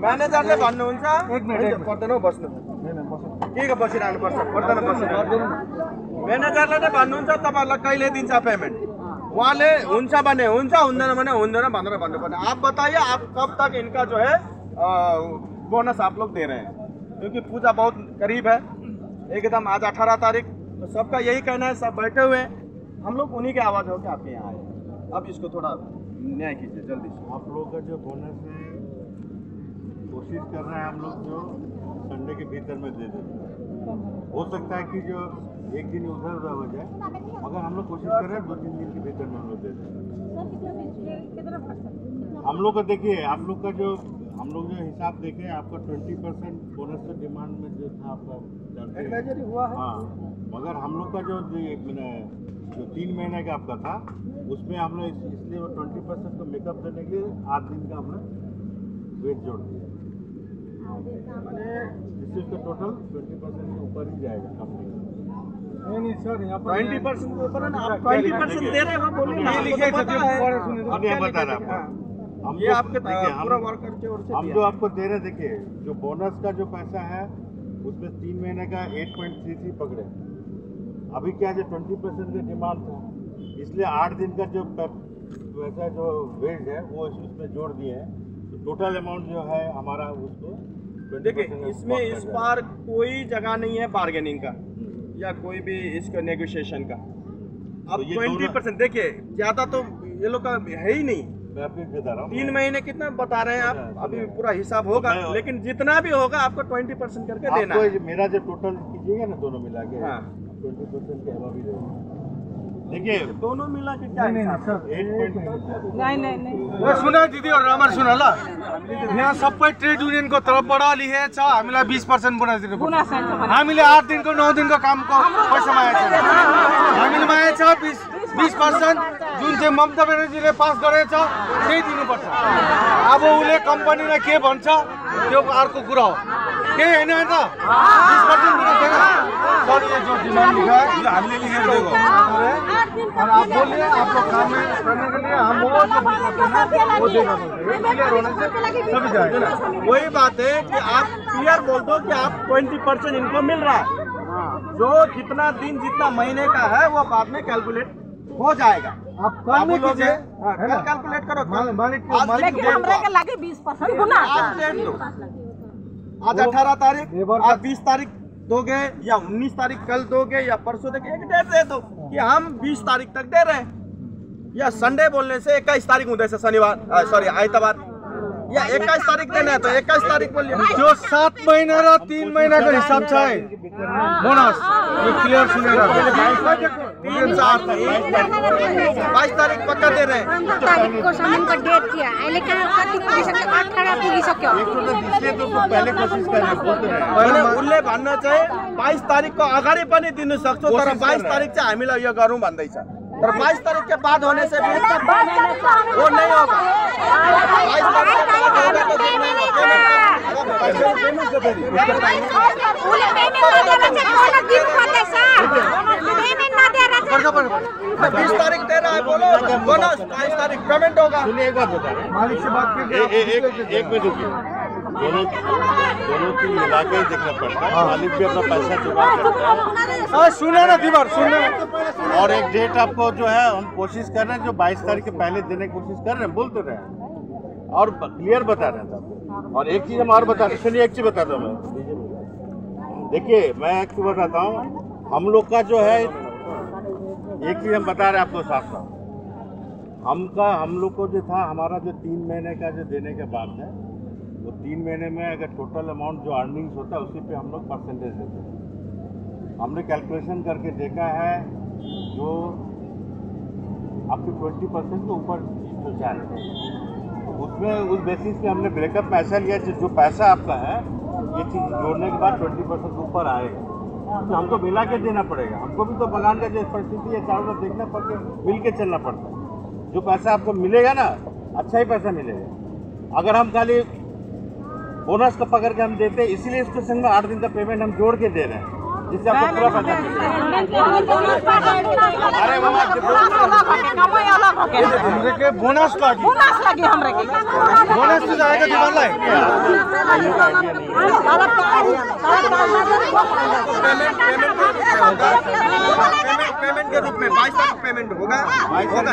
म्यानेजरले भन्नुहुन्छ पर्दैन बस्नु के बसिरहनुपर्छ पर्दैन बसिरहनु म्यानेजरले चाहिँ भन्नुहुन्छ तपाईँहरूलाई कहिले दिन्छ पेमेन्ट उहाँले हुन्छ भने हुन्छ हुँदैन भने हुँदैन भनेर भन्नुपर्ने आप बताइए आप कब तक इनका जो है बोनस आप लोग दे रहे हैं क्योंकि पूजा बहुत करीब है एकदम आज 18 तारीख तो सबका यही कहना है सब बैठे हुए हैं हम लोग उन्हीं की आवाज़ होकर आपके यहाँ आए अब इसको थोड़ा न्याय कीजिए जल्दी से आप लोगों का जो बोनस है कोशिश कर रहे हैं हम लोग जो संडे के भीतर में दे दें हो सकता है कि जो एक दिन उधर उधर हो जाए मगर हम लोग कोशिश कर रहे हैं 2-3 दिन के भीतर में हम लोग दे दें हम लोग को देखिए आप लोग का जो हम लोग जो हिसाब देखें आपका 20% बोनस के डिमांड में जो था आपका हुआ है हाँ मगर हम लोग का जो 3 महीने का आपका था उसमें हम लोग इसलिए वो 20% को मेकअप देने के लिए 8 दिन का हमने वेट जोड़ दिया इससे उसका टोटल 20% के ऊपर ही जाएगा कंपनी नहीं सर यहाँ पर 20% के ऊपर है ना आप 20% दे रहे हो बोलिए ये लिखे अब ये बता रहे हैं हम ये आपके पूरा वर्कर के ओर से हम जो आपको दे रहे देखिए जो बोनस का जो पैसा है उसमें 3 महीने का 8.33 पकड़े अभी क्या जो 20% की डिमांड था इसलिए 8 दिन का जो पैसा जो वेज है वो उसमें जोड़ दिए हैं तो टोटल अमाउंट जो है हमारा उसको देखिए इसमें इस बार कोई जगह नहीं है बार्गेनिंग का या कोई भी इसका नेगोशिएशन का अब 20% देखिए ज्यादा तो ये लोग का है ही नहीं मैं आपको बता रहा हूँ 3 महीने कितना बता रहे हैं आप अभी पूरा हिसाब होगा लेकिन जितना भी होगा आपको 20% करके देना है मेरा जो टोटल कीजिएगा ना दोनों मिला के 20% के अलावा भी देखिए दोनों मिला के क्या नहीं सुना दीदी और रामर सुना ल यहाँ सबै ट्रेड युनियनको तर्फबाट लिए छ हामीलाई 20% बोनस दिनुपर्छ हामीले 8 दिनको 9 दिनको कामको पैसा मागेको छ हामीले मागेको छ 20% जुन चाहिँ ममता ब्यानर्जीले पास गरेछ त्यही दिनुपर्छ अब उसले कम्पनीलाई के भन्छ त्यो अर्को कुरा हो केही हैन त 20% बोनस देगा सर ये जो डिमांड लिखा है हमने लिखे देखो और आप बोलिए आप लोग काम में करने के लिए हम वो जो वो देगा क्लियर होने से सभी जाएगा वही बात है कि आप क्लियर बोल दो कि आप 20% इनको मिल रहा है जो जितना दिन जितना महीने का है वो बाद में कैलकुलेट हो जाएगा आप कल में कीजिए कल कैलकुलेट करो मालिक आज 18 तारीख आप 20 तारीख दोगे या 19 तारीख कल दोगे या परसों दोगे एक डेट दे दो कि हम 20 तारीख तक दे रहे हैं या संडे बोलने से 21 तारीख होता है शनिवार सॉरी आइतवार या 21 तारीख देना है तो 21 तारीख बोलिए जो 7 महीना र 3 महीना का हिसाब छ बोनस ये क्लियर सुनेगा 22 तारीख पक्का दे रहे हैं पहले कोशिश उसले भन्न चाहिँ 22 तारीख को अगाडि पनि दिनु सक्छौ तर 22 तारीख चाहिँ हामीलाई यो गरौँ भन्दैछ तर 22 तारीख के बाद होने से भी वो नहीं होगा 22 तारीख के बाद होगा तो बीस तारीख दे रहा है बोलो बोनस 22 तारीख पेमेंट होगा सुनिए बता रहे मालिक से बात करके एक मिनट रुकिए दोनों की मिला के देखना पड़ता है मालिक भी अपना पैसा जुगाड़ करता है सुना ना दीवार सुनना और एक डेट आपको जो है हम कोशिश कर रहे हैं जो 22 तारीख के पहले देने की कोशिश कर रहे हैं बोलते रहे और क्लियर बता रहे हैं और एक चीज़ हम और बता रहे सुनिए एक चीज़ बताता हूँ मैं देखिए मैं एक चीज़ बताता हूँ हम लोग का जो है एक चीज़ हम बता रहे हैं आपको साफ साफ हम लोग को जो था हमारा जो 3 महीने का जो देने के बाद है वो 3 महीने में अगर टोटल अमाउंट जो अर्निंग्स होता है उसी पे हम लोग परसेंटेज देते हैं हमने कैलकुलेशन करके देखा है जो आपके 20% के ऊपर जाए उसमें उस बेसिस पे हमने ब्रेकअप में ऐसा लिया जो पैसा आपका है ये चीज़ जोड़ने के बाद 20% ऊपर आएगा तो हमको मिला के देना पड़ेगा हमको भी तो बगान का जो परिस्थिति है चारों तरफ देखना पड़ता है मिल के चलना पड़ता है जो पैसा आपको मिलेगा ना अच्छा ही पैसा मिलेगा अगर हम खाली बोनस को पकड़ के हम देते इसीलिए इसके संग में 8 दिन का पेमेंट हम जोड़ के दे रहे हैं जिससे आपको पूरा पैसा अरे बाबा हमरे के बोनस लगी हमरे के बोनस तो जाएगा दीवार पेमेंट के रूप में 22 तारीख पेमेंट होगा ना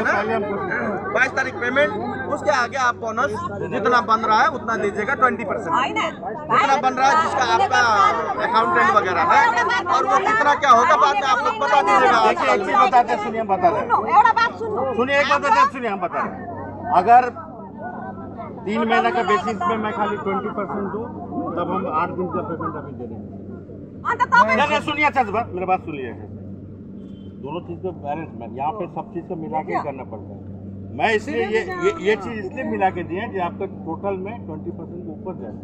22 तारीख पेमेंट। उसके आगे आप बोनस जितना बन रहा है उतना लीजिएगा 20%। जितना बन रहा है जिसका आपका अकाउंटेंट वगैरह है और वो कितना क्या होगा बाद में आप लोग बता दीजिएगा। देखिए एक चीज बताते हैं, सुनिए हम बता रहे हैं, सुनिए एक बात बताते हैं, सुनिए हम बता रहे हैं। अगर 3 महीने का बेसिस पे मैं खाली 20% दूं तब हम 8 दिन का पेमेंट अभी दे देंगे। नहीं सुनिए अच्छा से बात, मेरी बात सुनिए। दोनों चीज को बैलेंस में यहाँ पे सब चीज को मिला के करना पड़ता है। मैं इसलिए ये चीज इसलिए मिला के दिए कि आपका टोटल में 20% के ऊपर जाए।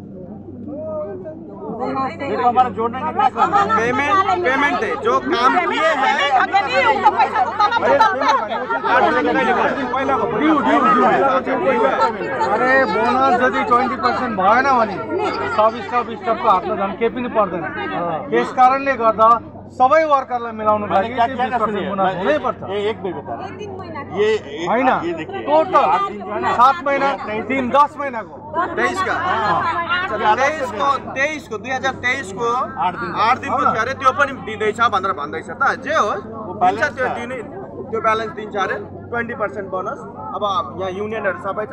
देखो हमारा जोड़ने का क्या काम है? पेमेंट है जो काम किए हैं। अरे बोनस यदि 20% भएन भने सब स्टाफको हातमा झन् केही पनि पर्दैन। त्यस कारणले गर्दा सबै वर्करलाई मिलाउनु लागि 20% बोनस हुनै पर्छ। एक भी बता ये हैन टोटल 7 महीना 10 महीनाको 23 का 2023 को 8 दिनको थियो अरे त्यो पनि दिँदैछ भनेर भन्दैछ त। जे होस् दिन्छ त्यो दिने त्यो ब्यालेन्स दिन्छ अरे 20% बोनस। अब यहाँ युनियनहरु सबै छ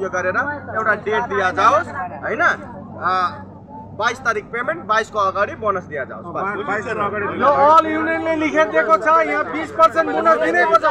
यो गरेर एउटा डेट दिया जाओस् हैन। 22 तारिख पेमेंट 22 को अगाडि बोनस दिया जाओस्। यो अल युनियनले लेखेर दिएको छ यहाँ 20% बोनस दिनै पर्छ।